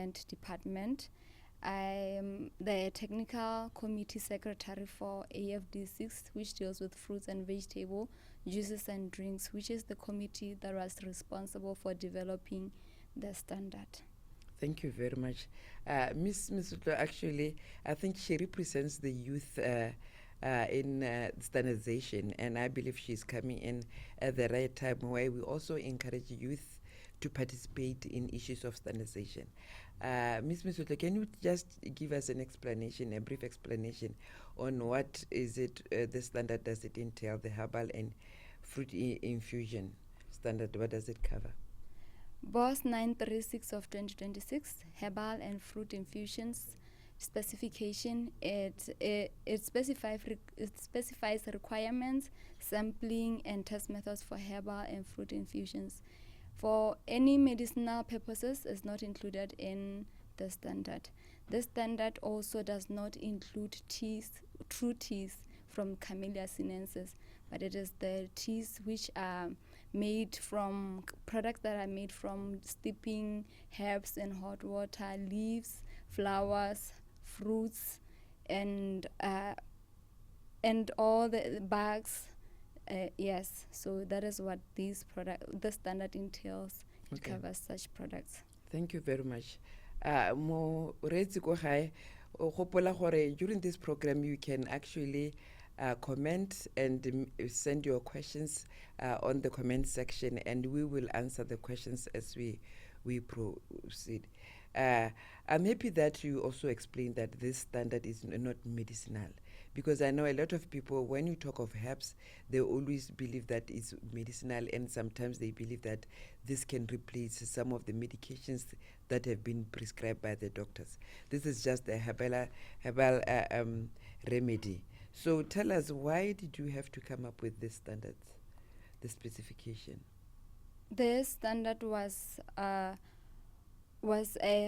Environment Department. I am the Technical Committee Secretary for AFD6, which deals with fruits and vegetable juices and drinks, which is the committee that was responsible for developing the standard. Thank you very much. Miss Utlo, actually, I think she represents the youth in standardization, and I believe she's coming in at the right time where we also encourage youth to participate in issues of standardization. Ms. Utlo, can you just give us an explanation, a brief explanation on what is it, the standard does it entail, the herbal and fruit infusion standard, what does it cover? BOS 936 of 2026, Herbal and Fruit Infusions Specification, it specifies requirements, sampling, and test methods for herbal and fruit infusions. For any medicinal purposes is not included in the standard. The standard also does not include teas, true teas from Camellia sinensis, but it is the teas which are made from products that are made from steeping herbs in hot water, leaves, flowers, fruits, and all the bugs. Yes, so that is what the standard entails. It Okay. covers such products. Thank you very much. Mo reetsi ko gae, o gopola gore during this program you can actually comment and send your questions on the comment section, and we will answer the questions as we proceed. I'm happy that you also explained that this standard is not medicinal, because I know a lot of people, when you talk of herbs, they always believe that it's medicinal, and sometimes they believe that this can replace some of the medications that have been prescribed by the doctors. This is just a herbal remedy. So tell us, why did you have to come up with this standard, the specification? The standard was a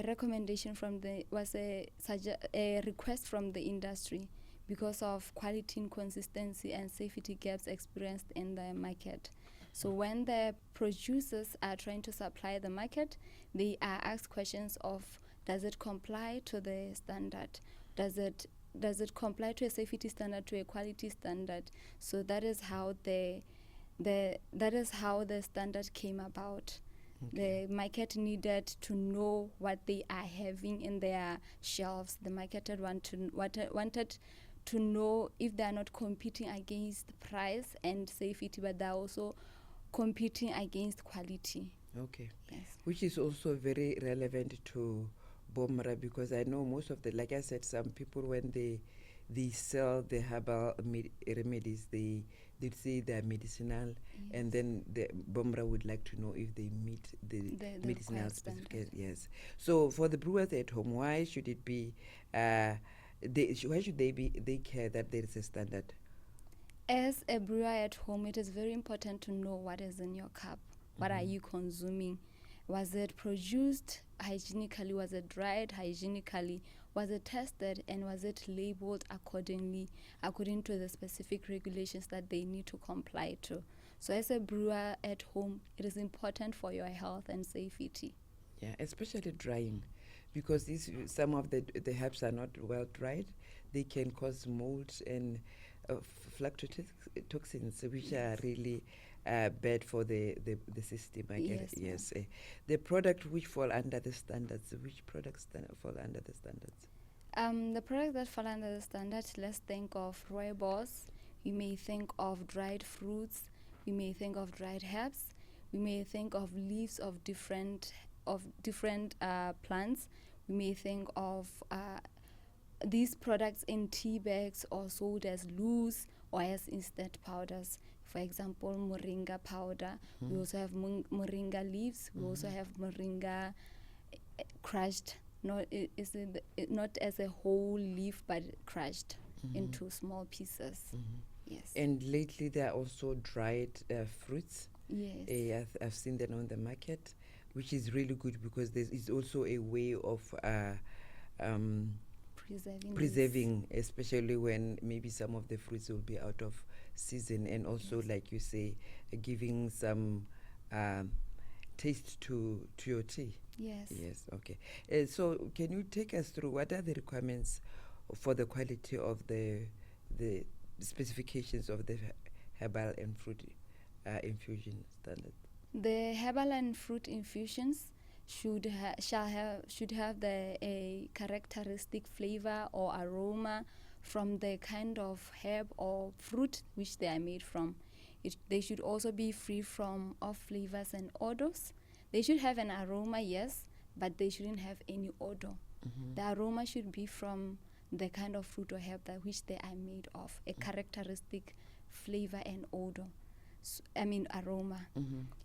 recommendation from a request from the industry because of quality inconsistency and safety gaps experienced in the market. So when the producers are trying to supply the market, they are asked questions of, does it comply to the standard? Does it comply to a safety standard, to a quality standard? So that is how the standard came about. Okay. The market needed to know what they are having in their shelves. The market wanted to know if they are not competing against price and safety, but they are also competing against quality. Okay. Yes. Which is also very relevant to Bomra, because I know most of the, like I said, some people when they sell the herbal remedies, they say they're medicinal, Yes. and then the Bomra would like to know if they meet the medicinal required specification. standard. Yes. So for the brewers at home, why should it be? Why should they care that there is a standard? As a brewer at home, it is very important to know what is in your cup. What are you consuming? Was it produced hygienically? Was it dried hygienically? Was it tested, and was it labeled according to the specific regulations that they need to comply to? So as a brewer at home, it is important for your health and safety. Yeah, especially drying, because some of the herbs are not well dried. They can cause mold, and aflatoxins, which Yes. are really bad for the system. I get it. Yes, Yes. The product which fall under the standards, which products fall under the standards? The products that fall under the standard, let's think of rooibos. We may think of dried fruits. We may think of dried herbs. We may think of leaves of different plants. We may think of these products in tea bags or sold as loose or as instant powders. For example, moringa powder. We also have moringa leaves. We also have moringa crushed, not as a whole leaf, but crushed into small pieces. Yes. And lately there are also dried fruits. Yes. I've seen them on the market, which is really good because there is also a way of preserving, especially when maybe some of the fruits will be out of season, and also, like you say, giving some taste to your tea. Yes. Yes, okay. So can you take us through what are the requirements for the quality of the specifications of the herbal and fruit infusion standard? The herbal and fruit infusions should have a characteristic flavor or aroma from the kind of herb or fruit which they are made from. They should also be free from off flavors and odors. They should have an aroma, yes, but they shouldn't have any odor. The aroma should be from the kind of fruit or herb that which they are made of, a characteristic flavor and odor. Aroma.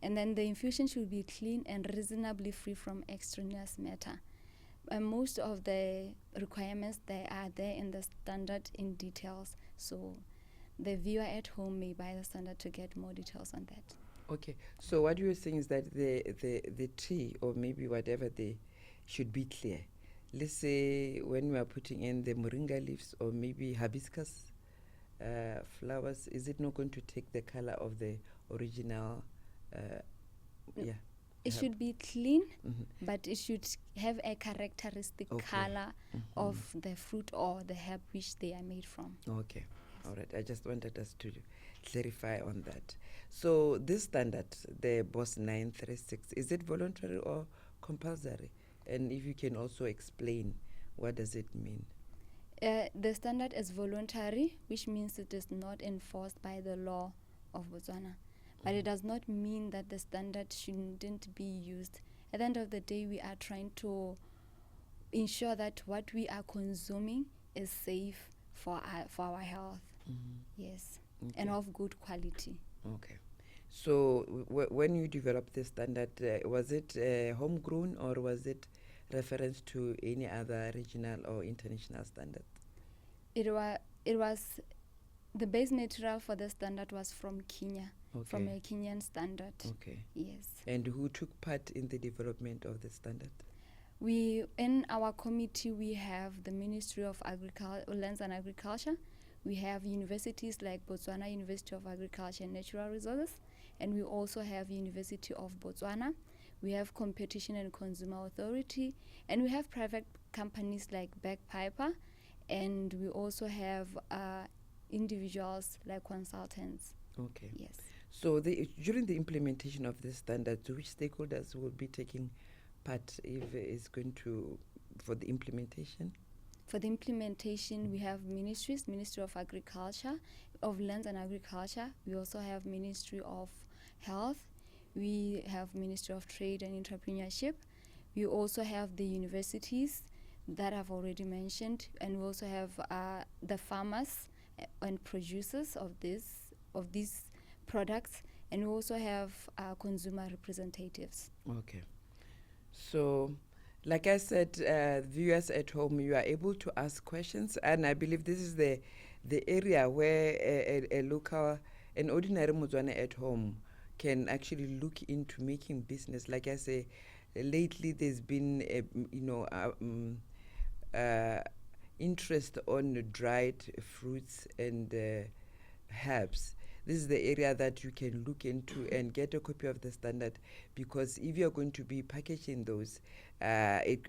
And then the infusion should be clean and reasonably free from extraneous matter. Most of the requirements, they are there in the standard in details. So the viewer at home may buy the standard to get more details on that. Okay, so what you were saying is that the tea or maybe whatever they should be clear. Let's say when we are putting in the moringa leaves or maybe hibiscus flowers, is it not going to take the color of the original? It should be clean, but it should have a characteristic color of the fruit or the herb which they are made from. Okay, all right. I just wanted us to clarify on that. So this standard, the BOS 936, is it voluntary or compulsory? And if you can also explain, what does it mean? The standard is voluntary, which means it is not enforced by the law of Botswana. But it does not mean that the standard shouldn't be used. At the end of the day, we are trying to ensure that what we are consuming is safe for our health. Yes, and of good quality. Okay. So when you developed the standard, was it homegrown or was it reference to any other regional or international standard? It was the base material for the standard was from Kenya, from a Kenyan standard. Okay. Yes. And who took part in the development of the standard? In our committee, we have the Ministry of Lands and Agriculture. We have universities like Botswana University of Agriculture and Natural Resources, and we also have University of Botswana. We have Competition and Consumer Authority, and we have private companies like Bagpiper, and we also have individuals like consultants. Okay. Yes. So during the implementation of this standard, which stakeholders will be taking part if it's going to, for the implementation? For the implementation, we have ministries, Ministry of Agriculture, of Lands and Agriculture. We also have Ministry of Health. We have Ministry of Trade and Entrepreneurship. We also have the universities that I've already mentioned, and we also have the farmers and producers of these products, and we also have consumer representatives. Okay. So, like I said, viewers at home, you are able to ask questions, and I believe this is the area where an ordinary Motswana at home can actually look into making business. Like I say, lately there's been interest on dried fruits and herbs. This is the area that you can look into and get a copy of the standard, because if you're going to be packaging those,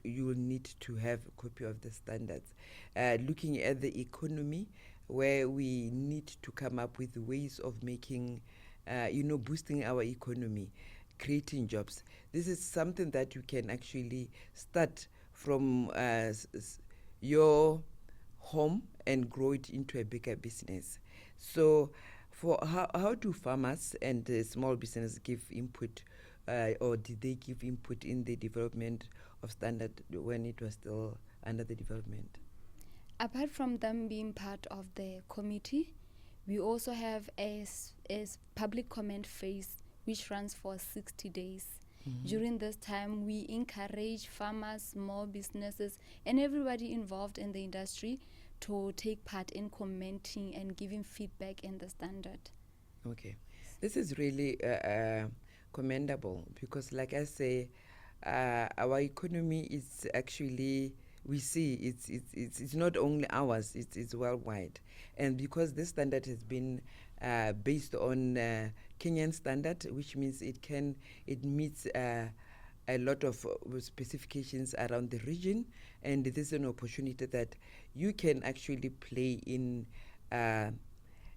you will need to have a copy of the standards. Looking at the economy, where we need to come up with ways of making, boosting our economy, creating jobs. This is something that you can actually start from your home and grow it into a bigger business. So for how do farmers and small business give input, or did they give input in the development of Standard when it was still under the development? Apart from them being part of the committee, we also have a public comment phase which runs for 60 days. During this time, we encourage farmers, small businesses, and everybody involved in the industry to take part in commenting and giving feedback in the standard. Okay. This is really commendable because, like I say, our economy is actually, we see it's not only ours, it's worldwide. And because this standard has been based on Kenyan standard, which means it meets a lot of specifications around the region, and this is an opportunity that you can actually play in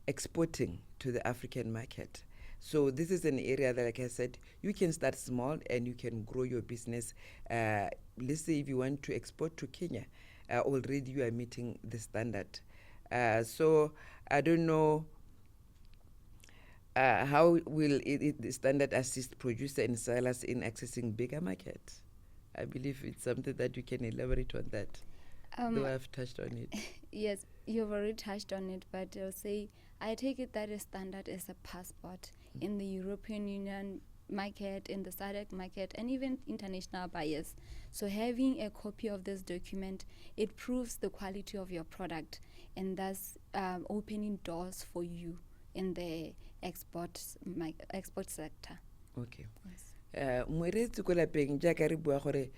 exporting to the African market. So this is an area that, like I said, you can start small and you can grow your business. Let's say if you want to export to Kenya, already you are meeting the standard. So I don't know how will the standard assist producer and sellers in accessing bigger market. I believe it's something that you can elaborate on that. Though I've touched on it. Yes, you've already touched on it, but I'll say I take it that a standard is a passport in the European Union market, in the SADC market, and even international buyers. So having a copy of this document, it proves the quality of your product, and thus opening doors for you in the export sector. Okay. Yes. Moeretsi ko lapeng jaaka re bua gore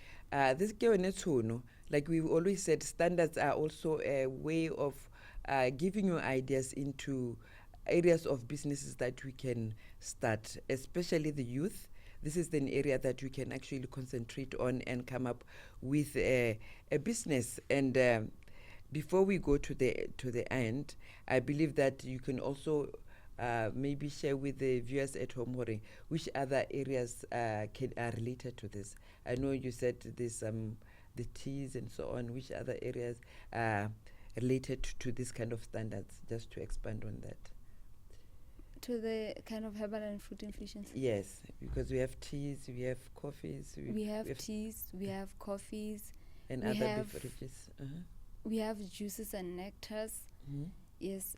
this ke yone tshono, like we've always said, standards are also a way of giving you ideas into areas of businesses that we can start, especially the youth. This is an area that we can actually concentrate on and come up with a business. And before we go to the end, I believe that you can also maybe share with the viewers at home which other areas are related to this. I know you said there's the teas and so on. Which other areas are related to this kind of standards, just to expand on that? To the kind of herbal and fruit infusions? Yes, because we have teas, we have coffees. We have teas, we have coffees. And other beverages. We have juices and nectars. Yes.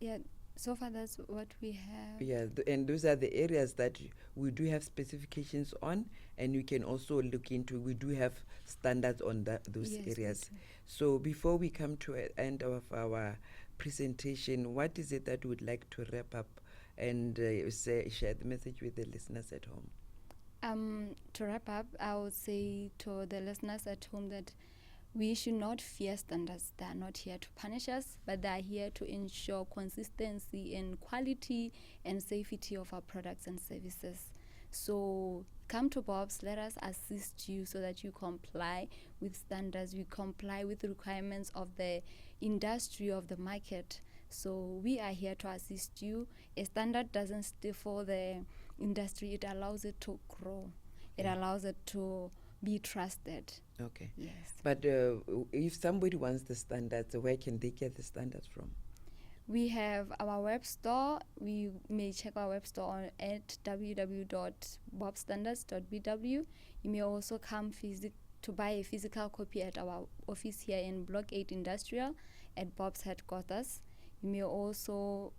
Yeah. So far, that's what we have. Yeah, and those are the areas that we do have specifications on, and you can also look into. We do have standards on those areas. So before we come to an end of our presentation, what is it that you would like to wrap up and share the message with the listeners at home? To wrap up, I would say to the listeners at home that we should not fear standards. They are not here to punish us, but they are here to ensure consistency in quality and safety of our products and services. So come to Bob's, let us assist you so that you comply with standards, we comply with the requirements of the industry, of the market. So we are here to assist you. A standard doesn't stifle the industry, it allows it to grow. It allows it to be trusted. Okay. Yes. But if somebody wants the standards, where can they get the standards from? We have our web store. We may check our web store at www.bobstandards.bw. You may also come to buy a physical copy at our office here in Block 8 Industrial at Bob's headquarters. You may also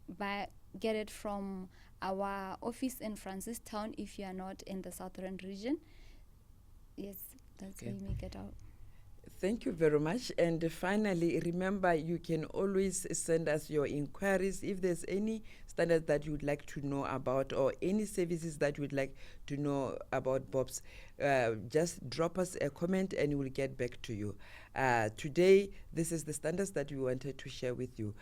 get it from our office in Francistown if you are not in the southern region. Yes, that's where you may get out. Thank you very much. And finally, remember, you can always send us your inquiries. If there's any standard that you would like to know about or any services that you would like to know about Bob's, just drop us a comment and we'll get back to you. Today, this is the standards that we wanted to share with you.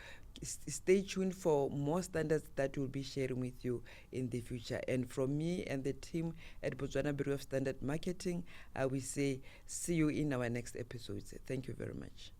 Stay tuned for more standards that we'll be sharing with you in the future. And from me and the team at Botswana Bureau of Standard Marketing, we say see you in our next episodes. Thank you very much.